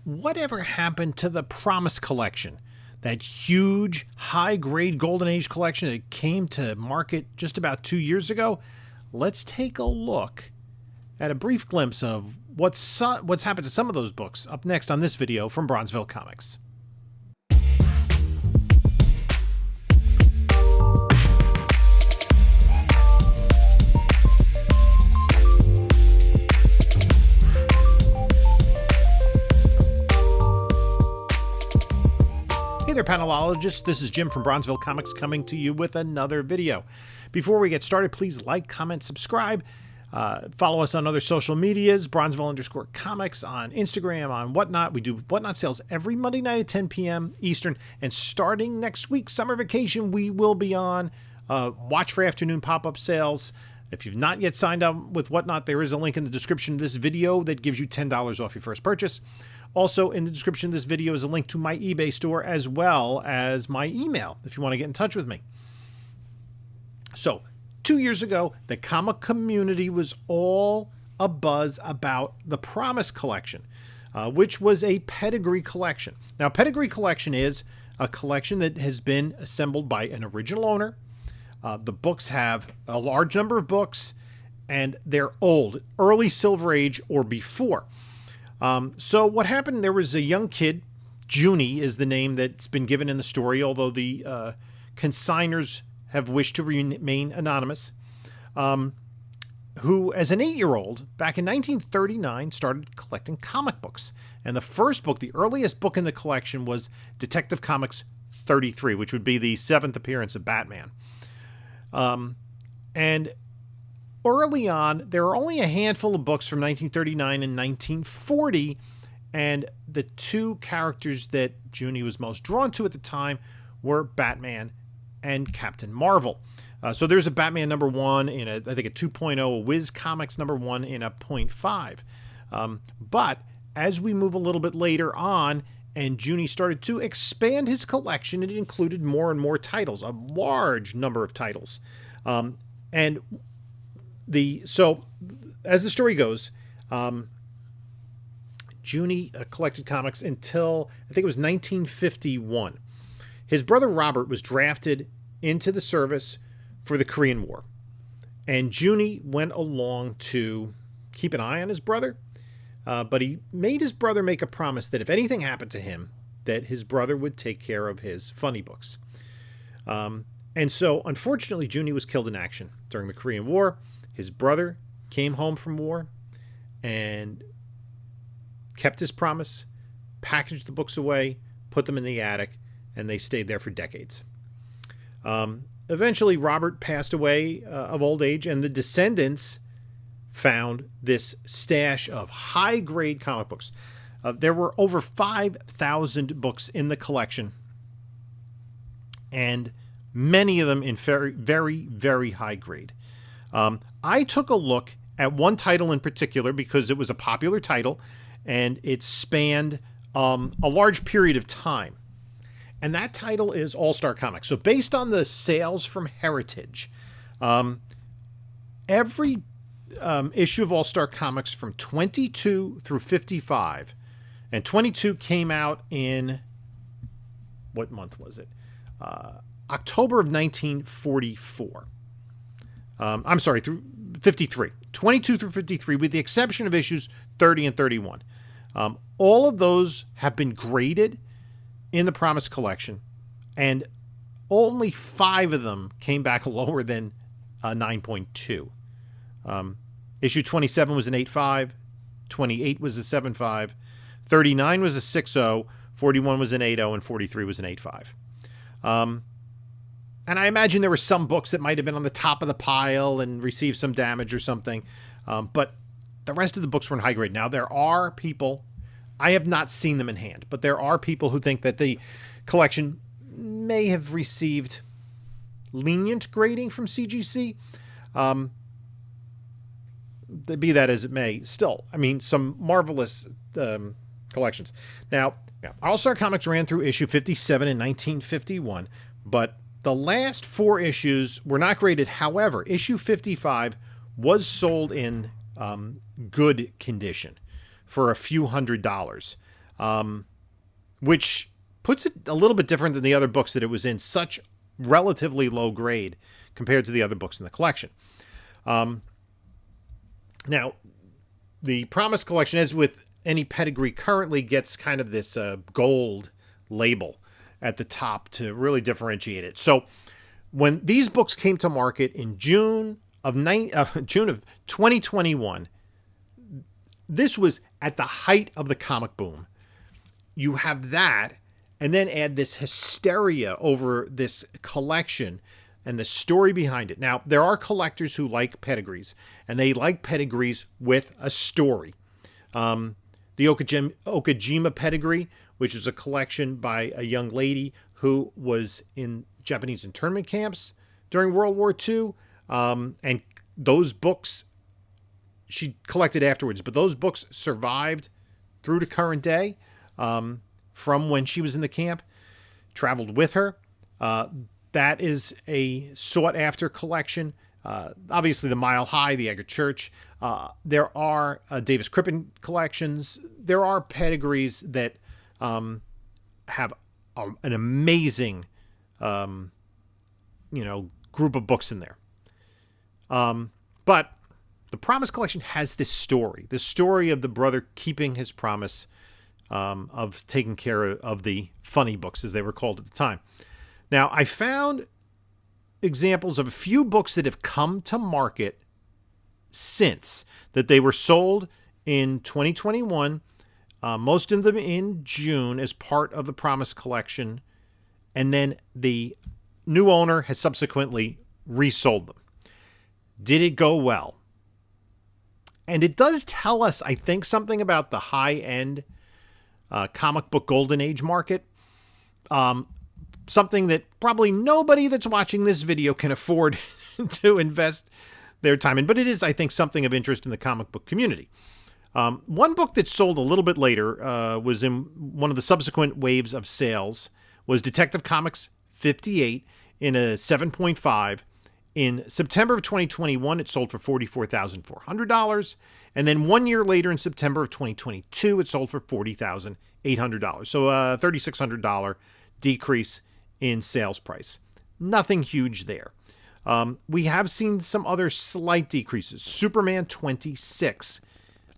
whatever happened to the Promise collection? That huge, high-grade Golden Age collection that came to market just about 2 years ago? Let's take a look at a brief glimpse of what's happened to some of those books up next on this video from Bronzeville Comics. Hey there, panelologists. This is Jim from Bronzeville Comics coming to you with another video. Before we get started, please like, comment, subscribe. Follow us on other social medias, Bronzeville_comics on Instagram, on Whatnot. We do Whatnot sales every Monday night at 10 p.m. Eastern. And starting next week, summer vacation, we will be on Watch for Afternoon pop-up sales. If you've not yet signed up with Whatnot, there is a link in the description of this video that gives you $10 off your first purchase. Also, in the description of this video is a link to my eBay store as well as my email if you want to get in touch with me. So, 2 years ago, the comic community was all abuzz about the Promise collection, which was a Pedigree collection. Now, Pedigree collection is a collection that has been assembled by an original owner. The books have a large number of books, and they're old, early Silver Age or before. So what happened, there was a young kid, Juni is the name that's been given in the story, although the consigners have wished to remain anonymous, who, as an 8-year-old, back in 1939, started collecting comic books. And the first book, the earliest book in the collection, was Detective Comics 33, which would be the 7th appearance of Batman. And early on, there were only a handful of books from 1939 and 1940, and the two characters that Juni was most drawn to at the time were Batman and Captain Marvel. So there's a Batman #1 in I think a 2.0, a Wiz Comics #1 in a 0.5. But as we move a little bit later on, and Juni started to expand his collection, it included more and more titles, a large number of titles. So as the story goes, Juni collected comics until I think it was 1951. His brother Robert was drafted into the service for the Korean War, and Juni went along to keep an eye on his brother, but he made his brother make a promise that if anything happened to him, that his brother would take care of his funny books. And so, unfortunately, Juni was killed in action during the Korean War. His brother came home from war and kept his promise, packaged the books away, put them in the attic, and they stayed there for decades. Eventually, Robert passed away of old age, and the descendants found this stash of high-grade comic books. There were over 5,000 books in the collection, and many of them in very, very, very high grade. I took a look at one title in particular because it was a popular title and it spanned a large period of time. And that title is All-Star Comics. So based on the sales from Heritage, every issue of All-Star Comics from 22 through 55, and 22 came out in, what month was it? October of 1944. I'm sorry, through 53. 22 through 53, with the exception of issues 30 and 31. All of those have been graded in the Promise collection, and only 5 of them came back lower than 9.2. Issue 27 was an 8.5, 28 was a 7.5, 39 was a 6.0, 41 was an 8.0, and 43 was an 8.5. And I imagine there were some books that might have been on the top of the pile and received some damage or something. But the rest of the books were in high grade. Now, there are people, I have not seen them in hand, but there are people who think that the collection may have received lenient grading from CGC. Be that as it may, still, I mean, some marvelous collections. Now, All-Star Comics ran through issue 57 in 1951, but the last 4 issues were not graded. However, issue 55 was sold in good condition for a few $100s. which puts it a little bit different than the other books that it was in, such relatively low grade compared to the other books in the collection. Now, the Promise collection, as with any Pedigree, currently gets kind of this gold label at the top to really differentiate it. So when these books came to market in June of 2021, this was at the height of the comic boom. You have that, and then add this hysteria over this collection and the story behind it. Now, there are collectors who like pedigrees, and they like pedigrees with a story. The Okajima pedigree, which is a collection by a young lady who was in Japanese internment camps during World War II, and those books she collected afterwards, but those books survived through to current day, from when she was in the camp, traveled with her. That is a sought-after collection. Obviously, the Mile High, the Egger Church. There are Davis Crippen collections. There are pedigrees that have an amazing, group of books in there. But the Promise collection has this story of the brother keeping his promise, of taking care of the funny books, as they were called at the time. Now, I found examples of a few books that have come to market since, that they were sold in 2021, most of them in June as part of the Promise collection, and then the new owner has subsequently resold them. Did it go well? And it does tell us, I think, something about the high-end comic book golden age market. Something that probably nobody that's watching this video can afford to invest their time in. But it is, I think, something of interest in the comic book community. One book that sold a little bit later, was in one of the subsequent waves of sales, was Detective Comics 58 in a 7.5. In September of 2021, it sold for $44,400. And then 1 year later, in September of 2022, it sold for $40,800. So a $3,600 decrease in sales price. Nothing huge there. We have seen some other slight decreases. Superman 26,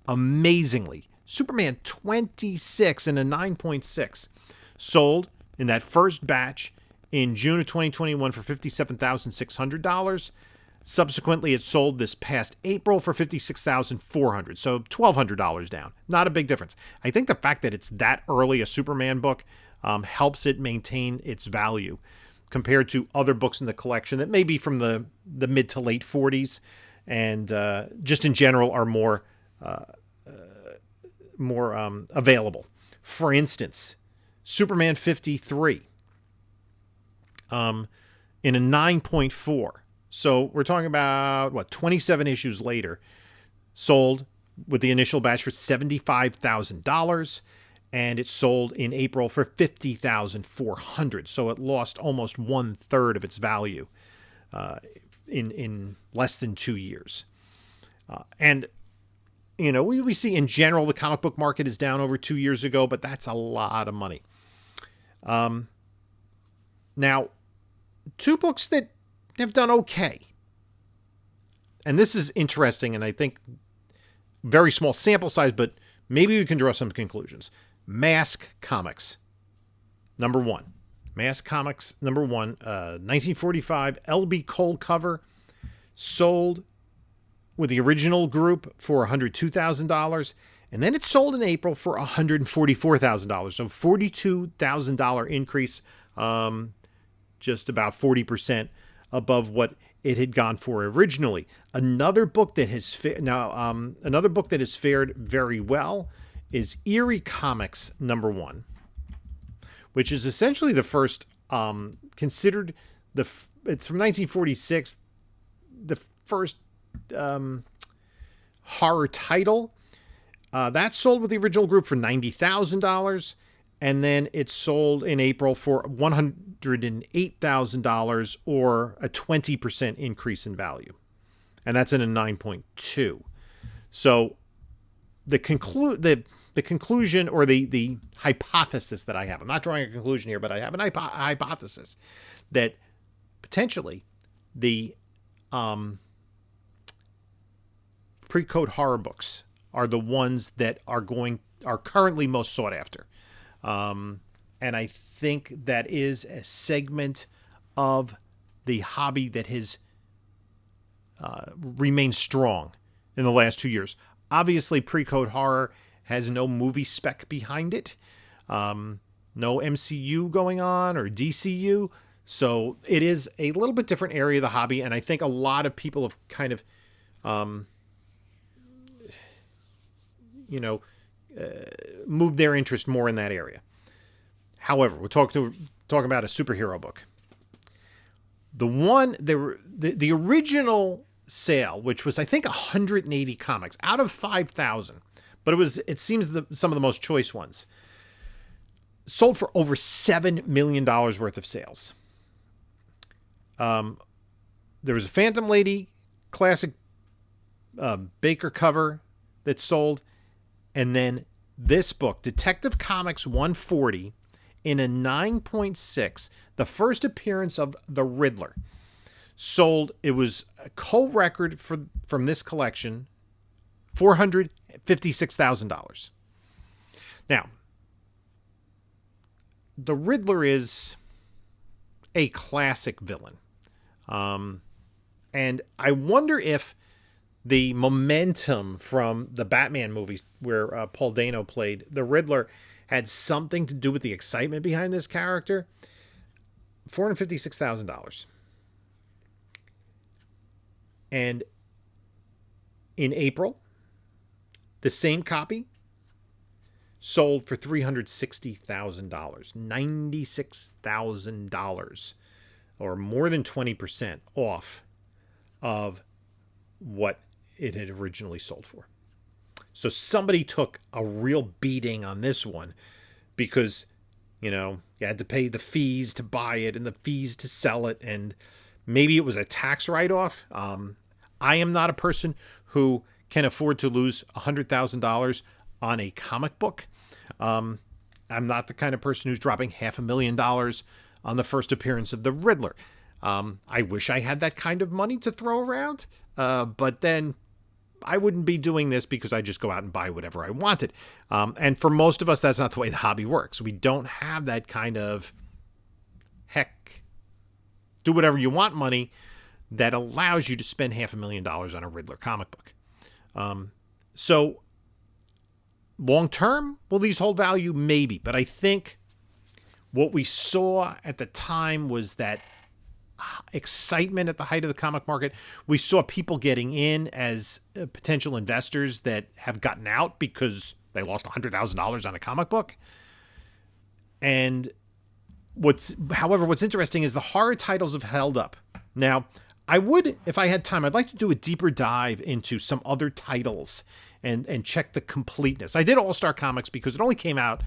amazingly. Superman 26 in a 9.6 sold in that first batch in June of 2021 for $57,600. Subsequently, it sold this past April for $56,400, so $1,200 down. Not a big difference. I think the fact that it's that early a Superman book helps it maintain its value compared to other books in the collection that may be from the mid to late 40s and just in general are more available. For instance, Superman 53 in a 9.4. So we're talking about, 27 issues later, sold with the initial batch for $75,000, and it sold in April for $50,400. So it lost almost 1/3 of its value in less than 2 years. And we see in general the comic book market is down over 2 years ago, but that's a lot of money. Now, two books that have done okay. And this is interesting, and I think very small sample size, but maybe we can draw some conclusions. Mask Comics, number one. Mask Comics, number one, 1945 LB Cole cover, sold with the original group for $102,000, and then it sold in April for $144,000. So $42,000 increase, just about 40% above what it had gone for originally. Another book that has fared very well is Eerie Comics number one, which is essentially the first considered it's from 1946, the first horror title. That sold with the original group for $90,000. And then it sold in April for $108,000, or a 20% increase in value. And that's in a 9.2. So the the conclusion or the hypothesis that I have. I'm not drawing a conclusion here, but I have an hypothesis that potentially the pre-code horror books are the ones that are currently most sought after. And I think that is a segment of the hobby that has remained strong in the last 2 years. Obviously, pre-code horror has no movie spec behind it, no MCU going on or DCU. So it is a little bit different area of the hobby, and I think a lot of people have kind of, moved their interest more in that area. However, we're talking about a superhero book. The original sale, which was I think 180 comics out of 5,000, but it seems some of the most choice ones, sold for over $7 million worth of sales. There was a Phantom Lady classic Baker cover that sold, and then this book, Detective Comics 140, in a 9.6, the first appearance of the Riddler, sold. It was a co-record from this collection, $456,000. Now, the Riddler is a classic villain. And I wonder if the momentum from the Batman movies where Paul Dano played the Riddler had something to do with the excitement behind this character. $456,000. And in April, the same copy sold for $360,000, $96,000, or more than 20% off of what it had originally sold for. So somebody took a real beating on this one because, you had to pay the fees to buy it and the fees to sell it, and maybe it was a tax write-off. I am not a person who can afford to lose $100,000 on a comic book. I'm not the kind of person who's dropping $500,000 on the first appearance of the Riddler. I wish I had that kind of money to throw around, but then I wouldn't be doing this because I just go out and buy whatever I wanted. And for most of us, that's not the way the hobby works. We don't have that kind of do whatever you want money that allows you to spend $500,000 on a Riddler comic book. So long term, will these hold value? Maybe. But I think what we saw at the time was that excitement at the height of the comic market. We saw people getting in as potential investors that have gotten out because they lost $100,000 on a comic book. And what's interesting is the horror titles have held up. Now, I would, if I had time, I'd like to do a deeper dive into some other titles and check the completeness. I did All-Star Comics because it only came out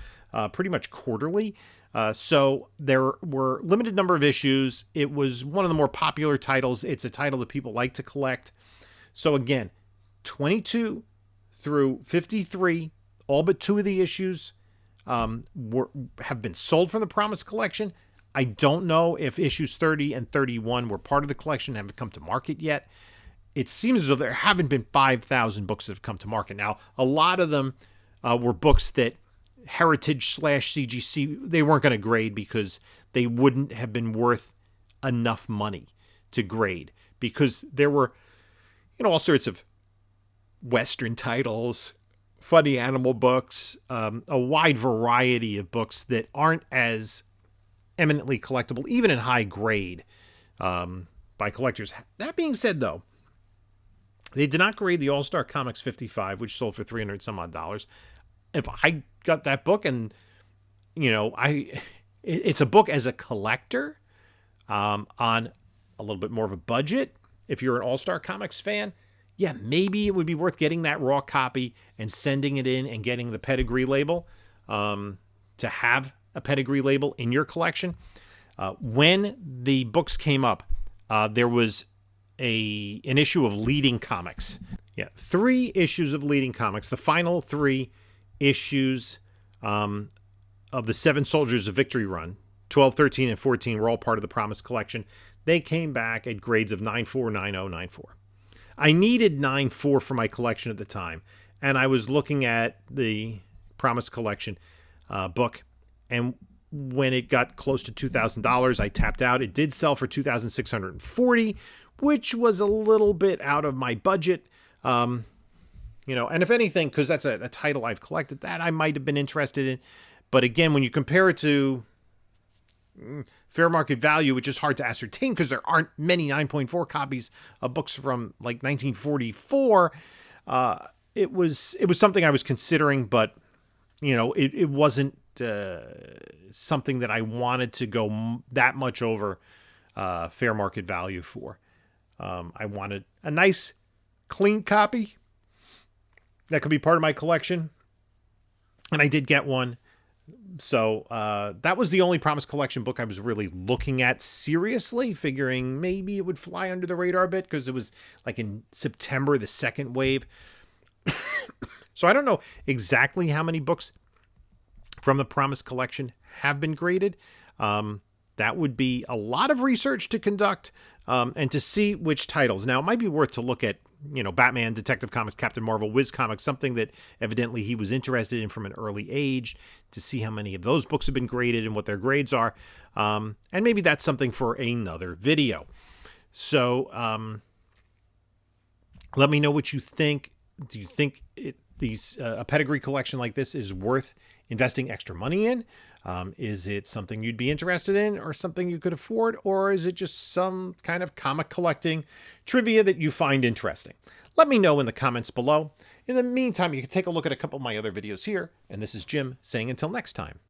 pretty much quarterly. So there were limited number of issues. It was one of the more popular titles. It's a title that people like to collect. So again, 22 through 53, all but 2 of the issues have been sold from the Promise collection. I don't know if issues 30 and 31 were part of the collection, haven't come to market yet. It seems as though there haven't been 5,000 books that have come to market. Now, a lot of them were books that Heritage/CGC, they weren't going to grade because they wouldn't have been worth enough money to grade, because there were, all sorts of Western titles, funny animal books, a wide variety of books that aren't as eminently collectible, even in high grade, by collectors. That being said, though, they did not grade the All-Star Comics 55, which sold for $300 some odd. If I got that book and, it's a book as a collector, on a little bit more of a budget. If you're an All-Star Comics fan, yeah, maybe it would be worth getting that raw copy and sending it in and getting the Pedigree label, to have a Pedigree label in your collection. When the books came up, there was an issue of Leading Comics. Yeah, 3 issues of Leading Comics. The final 3 issues of the 7 Soldiers of Victory run, 12, 13, and 14 were all part of the Promise collection. They came back at grades of 9.4, 9.0, 9.4. I needed 9.4 for my collection at the time, and I was looking at the Promise collection book, and when it got close to $2,000, I tapped out. It did sell for $2,640, which was a little bit out of my budget. And if anything, because that's a title I've collected, that I might have been interested in. But again, when you compare it to fair market value, which is hard to ascertain because there aren't many 9.4 copies of books from like 1944, it was something I was considering, but it wasn't something that I wanted to go that much over fair market value for. I wanted a nice, clean copy that could be part of my collection, and I did get one. So that was the only Promise collection book I was really looking at seriously, figuring maybe it would fly under the radar a bit because it was like in September, the second wave. So I don't know exactly how many books from the Promise collection have been graded. That would be a lot of research to conduct and to see which titles. Now, it might be worth to look at, Batman, Detective Comics, Captain Marvel, Wiz Comics, something that evidently he was interested in from an early age, to see how many of those books have been graded and what their grades are. And maybe that's something for another video. So let me know what you think. Do you think a Pedigree collection like this is worth investing extra money in? Is it something you'd be interested in, or something you could afford, or is it just some kind of comic collecting trivia that you find interesting? Let me know in the comments below. In the meantime, you can take a look at a couple of my other videos here, and this is Jim saying until next time.